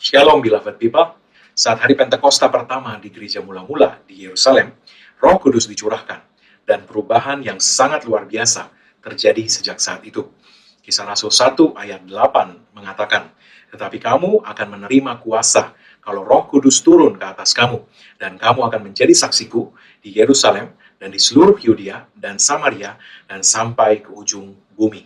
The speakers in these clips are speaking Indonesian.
Shalom beloved people. Saat hari Pentakosta pertama di gereja mula-mula di Yerusalem, Roh Kudus dicurahkan dan perubahan yang sangat luar biasa terjadi sejak saat itu. Kisah Rasul 1 ayat 8 mengatakan, "Tetapi kamu akan menerima kuasa kalau Roh Kudus turun ke atas kamu, dan kamu akan menjadi saksiku di Yerusalem dan di seluruh Yudea dan Samaria dan sampai ke ujung bumi."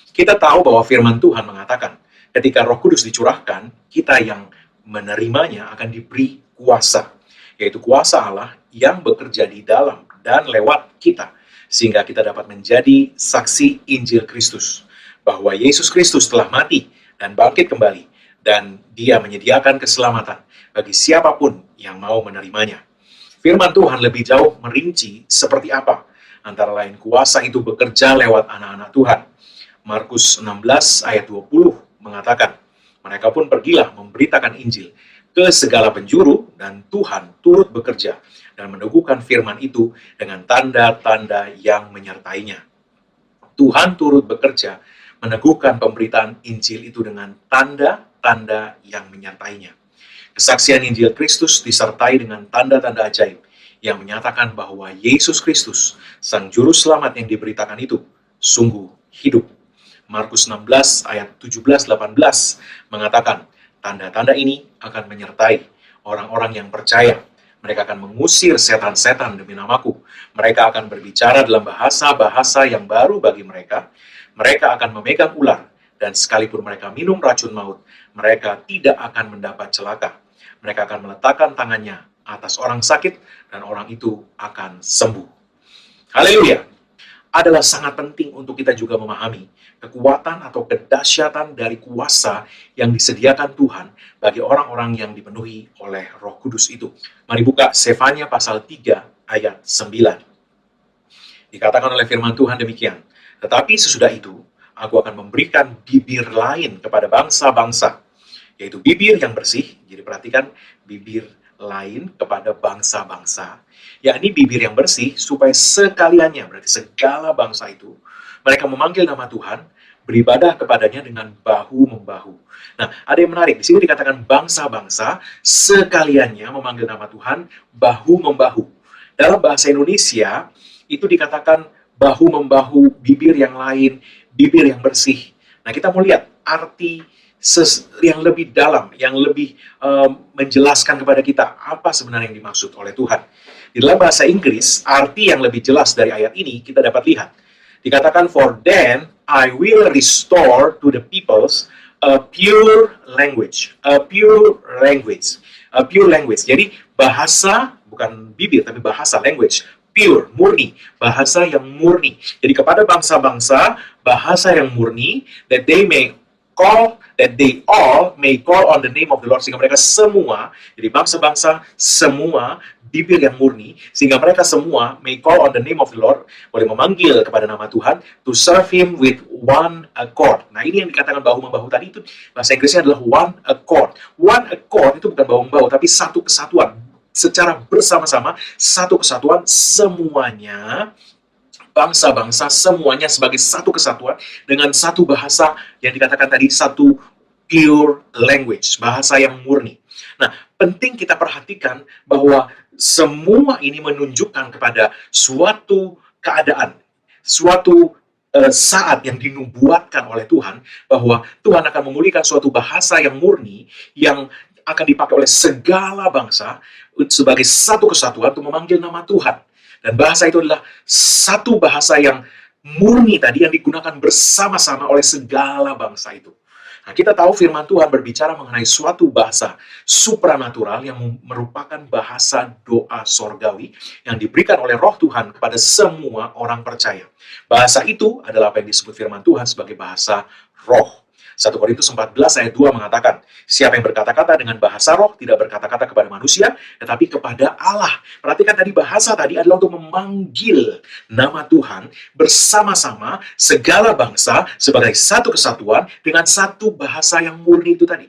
Kita tahu bahwa firman Tuhan mengatakan, ketika Roh Kudus dicurahkan, kita yang menerimanya akan diberi kuasa, yaitu kuasa Allah yang bekerja di dalam dan lewat kita, sehingga kita dapat menjadi saksi Injil Kristus, bahwa Yesus Kristus telah mati dan bangkit kembali, dan Dia menyediakan keselamatan bagi siapapun yang mau menerimanya. Firman Tuhan lebih jauh merinci seperti apa antara lain kuasa itu bekerja lewat anak-anak Tuhan. Markus 16 ayat 20 mengatakan, mereka pun pergilah memberitakan Injil ke segala penjuru, dan Tuhan turut bekerja dan meneguhkan firman itu dengan tanda-tanda yang menyertainya. Tuhan turut bekerja meneguhkan pemberitaan Injil itu dengan tanda-tanda yang menyertainya. Kesaksian Injil Kristus disertai dengan tanda-tanda ajaib yang menyatakan bahwa Yesus Kristus, Sang Juru Selamat yang diberitakan itu, sungguh hidup. Markus 16 ayat 17-18 mengatakan, tanda-tanda ini akan menyertai orang-orang yang percaya. Mereka akan mengusir setan-setan demi namaku. Mereka akan berbicara dalam bahasa-bahasa yang baru bagi mereka. Mereka akan memegang ular, dan sekalipun mereka minum racun maut, mereka tidak akan mendapat celaka. Mereka akan meletakkan tangannya atas orang sakit, dan orang itu akan sembuh. Haleluya! Adalah sangat penting untuk kita juga memahami kekuatan atau kedahsyatan dari kuasa yang disediakan Tuhan bagi orang-orang yang dipenuhi oleh Roh Kudus itu. Mari buka Sefanya pasal 3 ayat 9. Dikatakan oleh firman Tuhan demikian, tetapi sesudah itu aku akan memberikan bibir lain kepada bangsa-bangsa, yaitu bibir yang bersih. Jadi perhatikan, bibir lain kepada bangsa-bangsa, yakni bibir yang bersih, supaya sekaliannya, berarti segala bangsa itu, mereka memanggil nama Tuhan, beribadah kepadanya dengan bahu-membahu. Nah, ada yang menarik, di sini dikatakan bangsa-bangsa, sekaliannya memanggil nama Tuhan, bahu-membahu. Dalam bahasa Indonesia, itu dikatakan bahu-membahu, bibir yang lain, bibir yang bersih. Nah, kita mau lihat arti yang lebih dalam, yang lebih menjelaskan kepada kita apa sebenarnya yang dimaksud oleh Tuhan. Di dalam bahasa Inggris, arti yang lebih jelas dari ayat ini kita dapat lihat. Dikatakan, for then I will restore to the peoples a pure language. A pure language. A pure language. Jadi bahasa, bukan bibir, tapi bahasa, language. Pure, murni, bahasa yang murni. Jadi kepada bangsa-bangsa, bahasa yang murni, that they all may call on the name of the Lord, sehingga mereka semua, jadi bangsa-bangsa semua bibir yang murni, sehingga mereka semua may call on the name of the Lord, boleh memanggil kepada nama Tuhan, to serve Him with one accord. Nah, ini yang dikatakan bahu-membahu tadi, itu bahasa Inggrisnya adalah one accord. One accord itu bukan bahu-membahu, tapi satu kesatuan, secara bersama-sama, satu kesatuan, semuanya bangsa-bangsa semuanya sebagai satu kesatuan dengan satu bahasa yang dikatakan tadi, satu pure language, bahasa yang murni. Nah, penting kita perhatikan bahwa semua ini menunjukkan kepada suatu keadaan, suatu saat yang dinubuatkan oleh Tuhan, bahwa Tuhan akan memulihkan suatu bahasa yang murni yang akan dipakai oleh segala bangsa sebagai satu kesatuan untuk memanggil nama Tuhan. Dan bahasa itu adalah satu bahasa yang murni tadi yang digunakan bersama-sama oleh segala bangsa itu. Nah, kita tahu firman Tuhan berbicara mengenai suatu bahasa supranatural yang merupakan bahasa doa sorgawi yang diberikan oleh Roh Tuhan kepada semua orang percaya. Bahasa itu adalah apa yang disebut firman Tuhan sebagai bahasa roh. 1 Korintus 14 ayat 2 mengatakan, siapa yang berkata-kata dengan bahasa roh tidak berkata-kata kepada manusia, tetapi kepada Allah. Perhatikan tadi, bahasa tadi adalah untuk memanggil nama Tuhan bersama-sama segala bangsa sebagai satu kesatuan dengan satu bahasa yang murni itu tadi.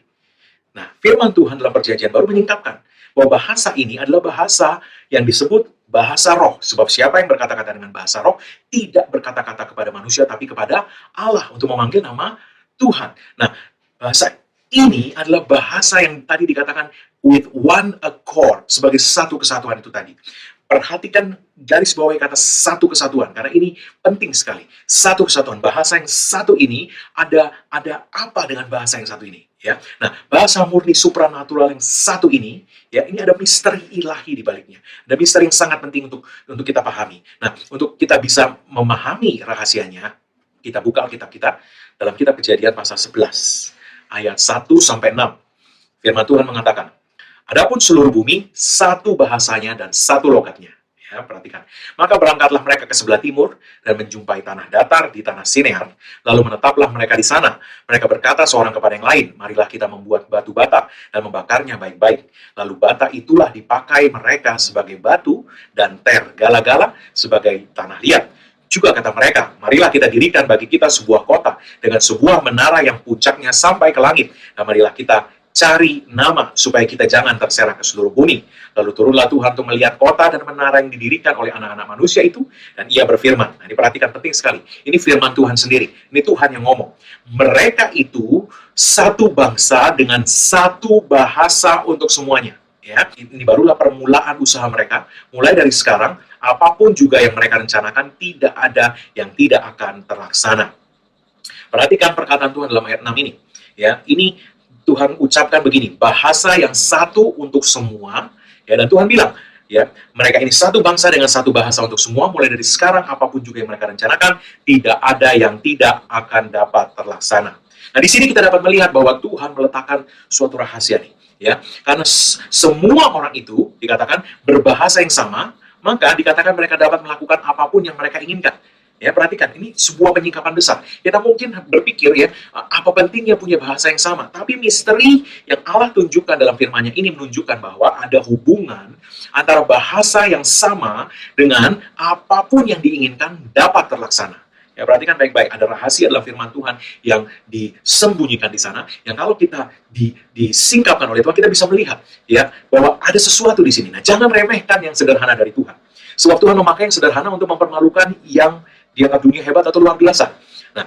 Nah, firman Tuhan dalam perjanjian baru menyingkapkan bahwa bahasa ini adalah bahasa yang disebut bahasa roh. Sebab siapa yang berkata-kata dengan bahasa roh tidak berkata-kata kepada manusia, tapi kepada Allah untuk memanggil nama Tuhan. Nah, bahasa Ini adalah bahasa yang tadi dikatakan with one accord, sebagai satu kesatuan itu tadi. Perhatikan garis bawahi kata satu kesatuan, karena ini penting sekali. Satu kesatuan, bahasa yang satu ini ada apa dengan bahasa yang satu ini? Ya, nah bahasa murni supranatural yang satu ini, ya ini ada misteri ilahi di baliknya. Ada misteri yang sangat penting untuk kita pahami. Nah, untuk kita bisa memahami rahasianya, kita buka Alkitab kita dalam kitab Kejadian pasal 11 ayat 1 sampai 6. Firman Tuhan mengatakan, adapun seluruh bumi, satu bahasanya dan satu logatnya. Ya, perhatikan. Maka berangkatlah mereka ke sebelah timur dan menjumpai tanah datar di tanah Sinear. Lalu menetaplah mereka di sana. Mereka berkata seorang kepada yang lain, marilah kita membuat batu bata dan membakarnya baik-baik. Lalu bata itulah dipakai mereka sebagai batu dan gala-gala sebagai tanah liat. Juga kata mereka, marilah kita dirikan bagi kita sebuah kota dengan sebuah menara yang puncaknya sampai ke langit. Dan marilah kita cari nama supaya kita jangan terserak ke seluruh bumi. Lalu turunlah Tuhan untuk melihat kota dan menara yang didirikan oleh anak-anak manusia itu, dan ia berfirman. Nah, ini perhatikan, penting sekali. Ini firman Tuhan sendiri. Ini Tuhan yang ngomong. Mereka itu satu bangsa dengan satu bahasa untuk semuanya. Ya, ini barulah permulaan usaha mereka. Mulai dari sekarang, apapun juga yang mereka rencanakan, tidak ada yang tidak akan terlaksana. Perhatikan perkataan Tuhan dalam ayat 6 ini. Ya, ini Tuhan ucapkan begini, bahasa yang satu untuk semua, ya, dan Tuhan bilang, ya, mereka ini satu bangsa dengan satu bahasa untuk semua. Mulai dari sekarang, apapun juga yang mereka rencanakan, tidak ada yang tidak akan dapat terlaksana. Nah, di sini kita dapat melihat bahwa Tuhan meletakkan suatu rahasia nih, ya, karena semua orang itu dikatakan berbahasa yang sama, maka dikatakan mereka dapat melakukan apapun yang mereka inginkan. Ya, perhatikan, ini sebuah penyikapan besar. Kita mungkin berpikir, ya, apa pentingnya punya bahasa yang sama? Tapi misteri yang Allah tunjukkan dalam firman-Nya ini menunjukkan bahwa ada hubungan antara bahasa yang sama dengan apapun yang diinginkan dapat terlaksana. Ya, perhatikan baik-baik, ada rahasia dalam firman Tuhan yang disembunyikan di sana, yang kalau kita disingkapkan oleh Tuhan, kita bisa melihat, ya, bahwa ada sesuatu di sini. Nah, jangan remehkan yang sederhana dari Tuhan. Sebab Tuhan memakai yang sederhana untuk mempermalukan yang dianggap dunia hebat atau luar biasa. Nah,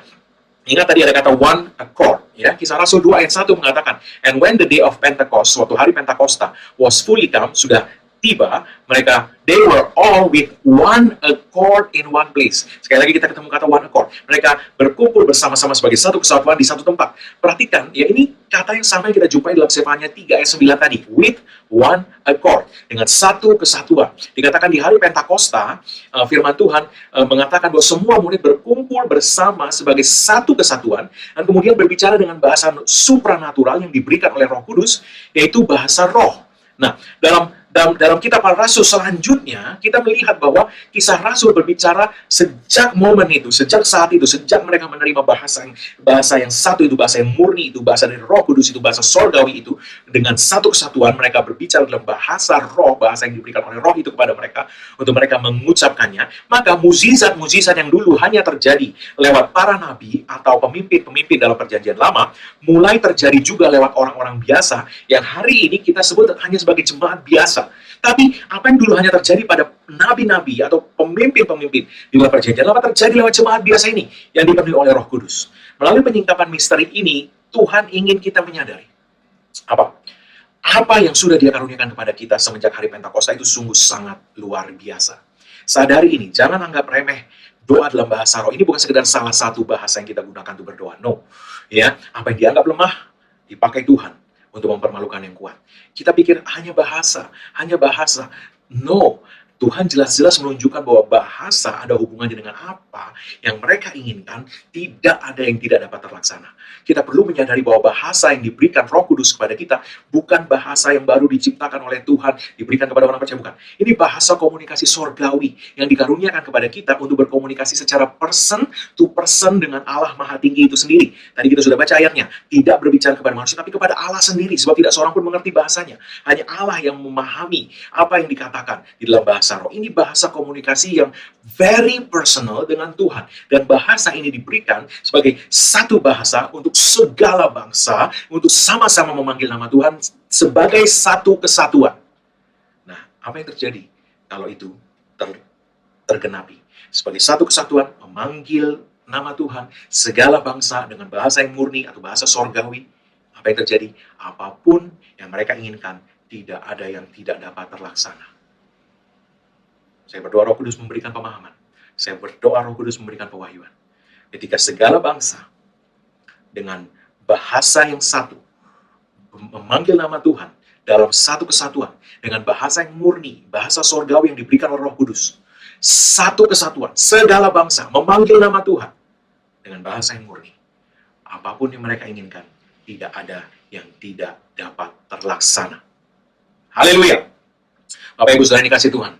ingat tadi ada kata one accord, ya. Kisah Rasul 2 ayat 1 mengatakan, and when the day of Pentecost, suatu hari Pentakosta, was fully come, sudah tiba, mereka, they were all with one accord in one place. Sekali lagi kita ketemu kata one accord. Mereka berkumpul bersama-sama sebagai satu kesatuan di satu tempat. Perhatikan, ya, ini kata yang sama yang kita jumpai dalam Sefanya 3 ayat 9 tadi, with one accord, dengan satu kesatuan. Dikatakan di hari Pentakosta, firman Tuhan mengatakan bahwa semua murid berkumpul bersama sebagai satu kesatuan, dan kemudian berbicara dengan bahasa supranatural yang diberikan oleh Roh Kudus, yaitu bahasa roh. Nah, dalam kitab Para Rasul selanjutnya, kita melihat bahwa kisah Rasul berbicara sejak momen itu, sejak saat itu, sejak mereka menerima bahasa yang satu itu, bahasa yang murni itu, bahasa dari Roh Kudus itu, bahasa sorgawi itu, dengan satu kesatuan mereka berbicara dalam bahasa roh, bahasa yang diberikan oleh roh itu kepada mereka, untuk mereka mengucapkannya. Maka mukjizat-mukjizat yang dulu hanya terjadi lewat para nabi atau pemimpin-pemimpin dalam perjanjian lama, mulai terjadi juga lewat orang-orang biasa, yang hari ini kita sebut hanya sebagai jemaat biasa. Tapi apa yang dulu hanya terjadi pada nabi-nabi atau pemimpin-pemimpin di dalam perjanjian lama terjadi lewat jemaat biasa ini yang dipenuhi oleh Roh Kudus. Melalui penyingkapan misteri ini, Tuhan ingin kita menyadari apa yang sudah Dia karuniakan kepada kita semenjak hari Pentakosta itu sungguh sangat luar biasa. Sadari ini, jangan anggap remeh doa dalam bahasa roh. Ini bukan sekedar salah satu bahasa yang kita gunakan untuk berdoa. No. Ya, apa yang dianggap lemah dipakai Tuhan untuk mempermalukan yang kuat. Kita pikir hanya bahasa. No, Tuhan jelas-jelas menunjukkan bahwa bahasa ada hubungannya dengan apa yang mereka inginkan, tidak ada yang tidak dapat terlaksana. Kita perlu menyadari bahwa bahasa yang diberikan Roh Kudus kepada kita bukan bahasa yang baru diciptakan oleh Tuhan, diberikan kepada orang percaya, bukan. Ini bahasa komunikasi sorgawi yang dikaruniakan kepada kita untuk berkomunikasi secara person to person dengan Allah Maha Tinggi itu sendiri. Tadi kita sudah baca ayatnya, tidak berbicara kepada manusia, tapi kepada Allah sendiri, sebab tidak seorang pun mengerti bahasanya. Hanya Allah yang memahami apa yang dikatakan di dalam bahasa roh. Ini bahasa komunikasi yang very personal dengan Tuhan. Dan bahasa ini diberikan sebagai satu bahasa untuk segala bangsa, untuk sama-sama memanggil nama Tuhan sebagai satu kesatuan. Nah, apa yang terjadi kalau itu tergenapi? Sebagai satu kesatuan, memanggil nama Tuhan, segala bangsa dengan bahasa yang murni atau bahasa sorgawi, Apa yang terjadi? Apapun yang mereka inginkan, tidak ada yang tidak dapat terlaksana. Saya berdoa Roh Kudus memberikan pemahaman. Saya berdoa Roh Kudus memberikan pewahyuan. Ketika segala bangsa dengan bahasa yang satu memanggil nama Tuhan dalam satu kesatuan dengan bahasa yang murni, bahasa sorgawi yang diberikan oleh Roh Kudus. Satu kesatuan, segala bangsa memanggil nama Tuhan dengan bahasa yang murni. Apapun yang mereka inginkan, tidak ada yang tidak dapat terlaksana. Haleluya. Bapak Ibu Saudara yang dikasih Tuhan,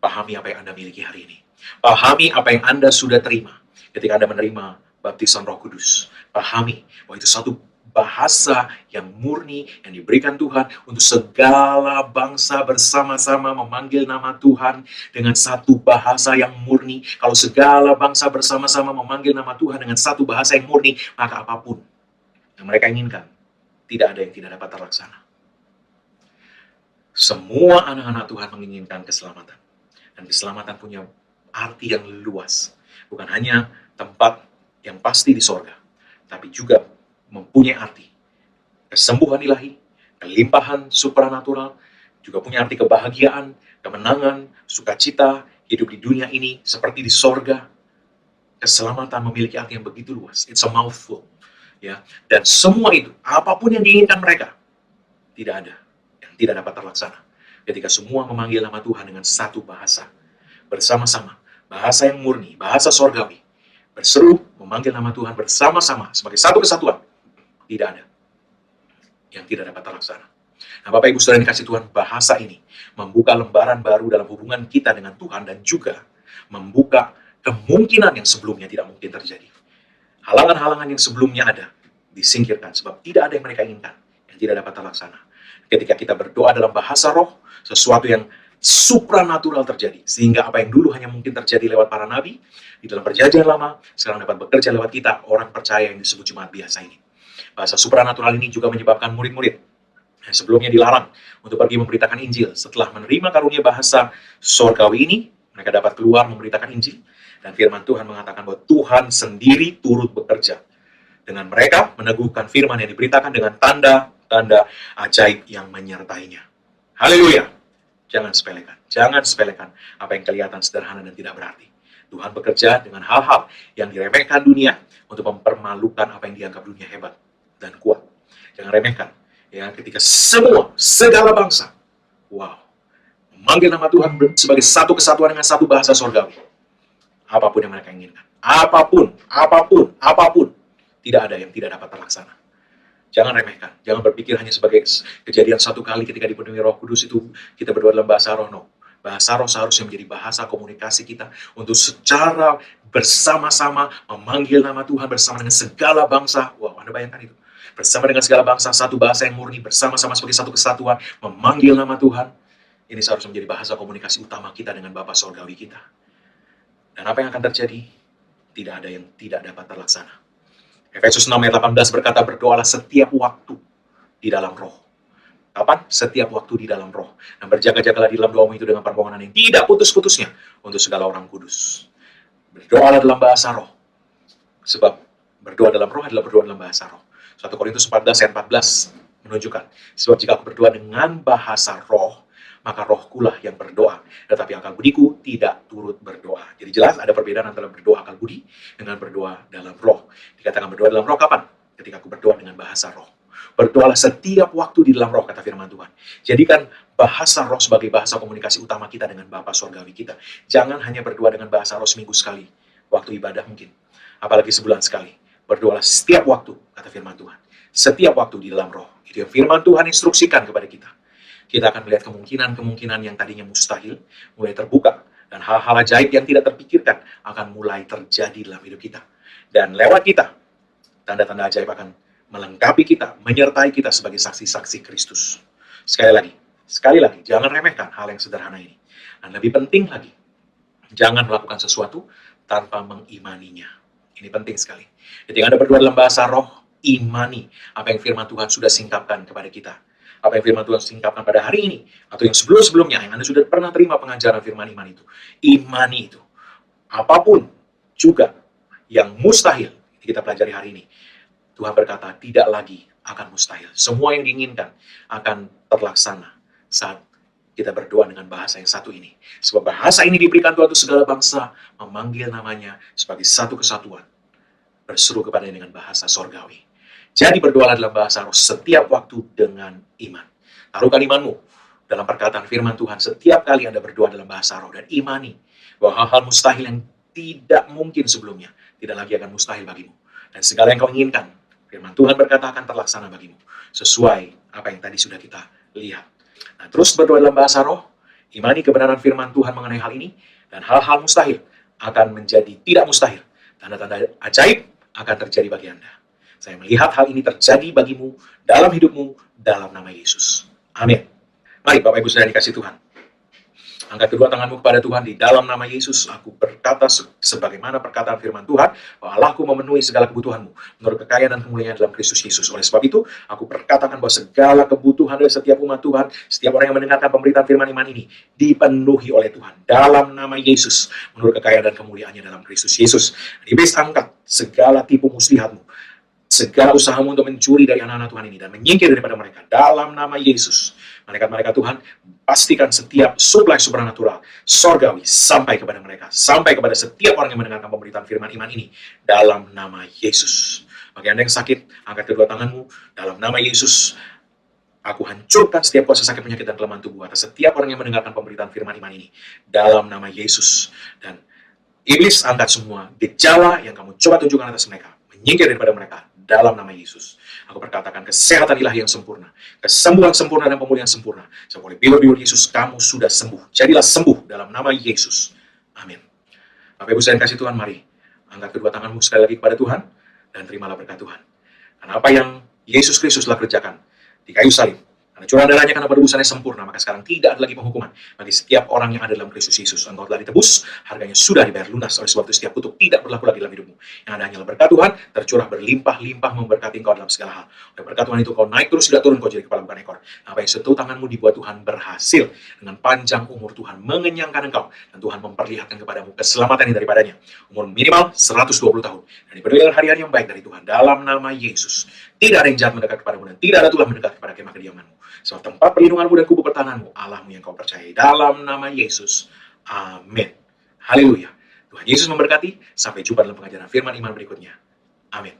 pahami apa yang Anda miliki hari ini. Pahami apa yang Anda sudah terima ketika Anda menerima baptisan Roh Kudus. Pahami bahwa itu satu bahasa yang murni yang diberikan Tuhan untuk segala bangsa bersama-sama memanggil nama Tuhan dengan satu bahasa yang murni. Kalau segala bangsa bersama-sama memanggil nama Tuhan dengan satu bahasa yang murni, maka apapun yang mereka inginkan, tidak ada yang tidak dapat terlaksana. Semua anak-anak Tuhan menginginkan keselamatan. Dan keselamatan punya arti yang luas. Bukan hanya tempat yang pasti di sorga, tapi juga mempunyai arti kesembuhan ilahi, kelimpahan supranatural, juga punya arti kebahagiaan, kemenangan, sukacita, hidup di dunia ini seperti di sorga. Keselamatan memiliki arti yang begitu luas. It's a mouthful. Ya. Dan semua itu, apapun yang diinginkan mereka, tidak ada yang tidak dapat terlaksana. Ketika semua memanggil nama Tuhan dengan satu bahasa, bersama-sama, bahasa yang murni, bahasa sorgawi, berseru memanggil nama Tuhan bersama-sama sebagai satu kesatuan, tidak ada yang tidak dapat terlaksana. Nah, Bapak Ibu Saudara yang dikasih Tuhan, bahasa ini membuka lembaran baru dalam hubungan kita dengan Tuhan dan juga membuka kemungkinan yang sebelumnya tidak mungkin terjadi. Halangan-halangan yang sebelumnya ada disingkirkan sebab tidak ada yang mereka inginkan yang tidak dapat terlaksana. Ketika kita berdoa dalam bahasa roh, sesuatu yang supranatural terjadi. Sehingga apa yang dulu hanya mungkin terjadi lewat para nabi, di dalam perjanjian lama, sekarang dapat bekerja lewat kita, orang percaya yang disebut jemaat biasa ini. Bahasa supranatural ini juga menyebabkan murid-murid yang sebelumnya dilarang untuk pergi memberitakan Injil. Setelah menerima karunia bahasa sorgawi ini, mereka dapat keluar memberitakan Injil. Dan firman Tuhan mengatakan bahwa Tuhan sendiri turut bekerja dengan mereka, meneguhkan firman yang diberitakan dengan tanda-tanda ajaib yang menyertainya. Haleluya. Jangan sepelekan apa yang kelihatan sederhana dan tidak berarti. Tuhan bekerja dengan hal-hal yang diremehkan dunia untuk mempermalukan apa yang dianggap dunia hebat dan kuat. Jangan remehkan. Ya, ketika segala bangsa, memanggil nama Tuhan sebagai satu kesatuan dengan satu bahasa sorgawi. Apapun yang mereka inginkan. Apapun. Tidak ada yang tidak dapat terlaksana. Jangan remehkan. Jangan berpikir hanya sebagai kejadian satu kali ketika dipenuhi Roh Kudus itu kita berdoa dalam bahasa roh. No. Bahasa roh seharusnya menjadi bahasa komunikasi kita untuk secara bersama-sama memanggil nama Tuhan bersama dengan segala bangsa. Anda bayangkan itu. Bersama dengan segala bangsa, satu bahasa yang murni, bersama-sama sebagai satu kesatuan, memanggil nama Tuhan. Ini seharusnya menjadi bahasa komunikasi utama kita dengan Bapa Sorgawi kita. Dan apa yang akan terjadi? Tidak ada yang tidak dapat terlaksana. Efesus 6 ayat 18 berkata, berdoalah setiap waktu di dalam roh. Kapan? Setiap waktu di dalam roh. Dan berjaga-jagalah di dalam doamu itu dengan permohonan yang tidak putus-putusnya untuk segala orang kudus. Berdoalah dalam bahasa roh. Sebab berdoa dalam roh adalah berdoa dalam bahasa roh. 1 Korintus 14 ayat 14 menunjukkan. Sebab jika aku berdoa dengan bahasa roh, maka rohkulah yang berdoa. Tetapi akal budiku tidak turut berdoa. Jadi jelas ada perbedaan antara berdoa akal budi dengan berdoa dalam roh. Dikatakan berdoa dalam roh kapan? Ketika aku berdoa dengan bahasa roh. Berdoalah setiap waktu di dalam roh, kata firman Tuhan. Jadikan bahasa roh sebagai bahasa komunikasi utama kita dengan Bapa Sorgawi kita. Jangan hanya berdoa dengan bahasa roh seminggu sekali. Waktu ibadah mungkin. Apalagi sebulan sekali. Berdoalah setiap waktu, kata firman Tuhan. Setiap waktu di dalam roh. Itu yang firman Tuhan instruksikan kepada kita. Kita akan melihat kemungkinan-kemungkinan yang tadinya mustahil mulai terbuka. Dan hal-hal ajaib yang tidak terpikirkan akan mulai terjadi dalam hidup kita. Dan lewat kita, tanda-tanda ajaib akan melengkapi kita, menyertai kita sebagai saksi-saksi Kristus. Sekali lagi, jangan remehkan hal yang sederhana ini. Dan lebih penting lagi, jangan melakukan sesuatu tanpa mengimaninya. Ini penting sekali. Ketika Anda berdoa dalam bahasa roh, imani apa yang firman Tuhan sudah singkapkan kepada kita. Apa yang firman Tuhan singkapkan pada hari ini, atau yang sebelum-sebelumnya, yang Anda sudah pernah terima pengajaran firman iman itu. Imani itu. Apapun juga yang mustahil, kita pelajari hari ini. Tuhan berkata, tidak lagi akan mustahil. Semua yang diinginkan akan terlaksana saat kita berdoa dengan bahasa yang satu ini. Sebab bahasa ini diberikan Tuhan untuk segala bangsa, memanggil namanya sebagai satu kesatuan, berseru kepadanya dengan bahasa sorgawi. Jadi berdoalah dalam bahasa roh setiap waktu dengan iman. Taruhkan imanmu dalam perkataan firman Tuhan setiap kali Anda berdoa dalam bahasa roh, dan imani bahwa hal-hal mustahil yang tidak mungkin sebelumnya tidak lagi akan mustahil bagimu. Dan segala yang kau inginkan, firman Tuhan berkata akan terlaksana bagimu, sesuai apa yang tadi sudah kita lihat. Nah, terus berdoa dalam bahasa roh, imani kebenaran firman Tuhan mengenai hal ini, dan hal-hal mustahil akan menjadi tidak mustahil. Tanda-tanda ajaib akan terjadi bagi Anda. Saya melihat hal ini terjadi bagimu, dalam hidupmu, dalam nama Yesus. Amin. Mari Bapak Ibu Saudara dikasih Tuhan, angkat kedua tanganmu kepada Tuhan. Di dalam nama Yesus, aku berkata sebagaimana perkataan firman Tuhan, bahwa Allahku memenuhi segala kebutuhanmu menurut kekayaan dan kemuliaan dalam Kristus Yesus. Oleh sebab itu, aku berkatakan bahwa segala kebutuhan dari setiap umat Tuhan, setiap orang yang mendengarkan pemberitaan firman iman ini, dipenuhi oleh Tuhan. Dalam nama Yesus, menurut kekayaan dan kemuliaannya dalam Kristus Yesus. Iblis angkat segala tipu muslihatmu, segala usahamu untuk mencuri dari anak-anak Tuhan ini, dan menyingkir daripada mereka. Dalam nama Yesus, malaikat-malaikat Tuhan, pastikan setiap suplai supranatural, sorgawi, sampai kepada mereka, sampai kepada setiap orang yang mendengarkan pemberitaan firman iman ini, dalam nama Yesus. Bagi Anda yang sakit, angkat kedua tanganmu, dalam nama Yesus, aku hancurkan setiap kuasa sakit, penyakit, dan kelemahan tubuh atas setiap orang yang mendengarkan pemberitaan firman iman ini, dalam nama Yesus. Dan iblis, angkat semua gejala yang kamu coba tunjukkan atas mereka, menyingkir daripada mereka, dalam nama Yesus. Aku berkatakan kesehatan ilahi yang sempurna, kesembuhan sempurna, dan pemulihan sempurna. Sebab oleh bibir Yesus kamu sudah sembuh. Jadilah sembuh dalam nama Yesus. Amin. Bapak Ibu saya kasih Tuhan, mari angkat kedua tanganmu sekali lagi kepada Tuhan, dan terimalah berkat Tuhan. Karena apa yang Yesus Kristus telah kerjakan di kayu salib, karena curah darahnya, karena penebusannya sempurna, maka sekarang tidak ada lagi penghukuman bagi setiap orang yang ada dalam Kristus Yesus. Engkau telah ditebus, harganya sudah dibayar lunas. Oleh sebab itu setiap kutuk tidak berlaku lagi dalam hidupmu. Yang ada hanyalah berkat Tuhan, tercurah berlimpah-limpah memberkati engkau dalam segala hal. Oleh berkat Tuhan itu kau naik terus, tidak turun, kau jadi kepala bukan ekor. Apa yang sentuh tanganmu dibuat Tuhan berhasil. Dengan panjang umur Tuhan mengenyangkan engkau, dan Tuhan memperlihatkan kepadamu keselamatan yang daripadanya. Umur minimal 120 tahun. Dan dipenuhi dengan hari-hari yang baik dari Tuhan. Dalam nama Yesus. Tidak ada yang jahat mendekat kepadamu, dan tidak ada tulah mendekat kepada kemah kediamanmu. Sebab tempat perlindunganmu dan kubu pertahananmu, Allahmu yang kau percayai. Dalam nama Yesus. Amin. Haleluya. Tuhan Yesus memberkati. Sampai jumpa dalam pengajaran firman iman berikutnya. Amin.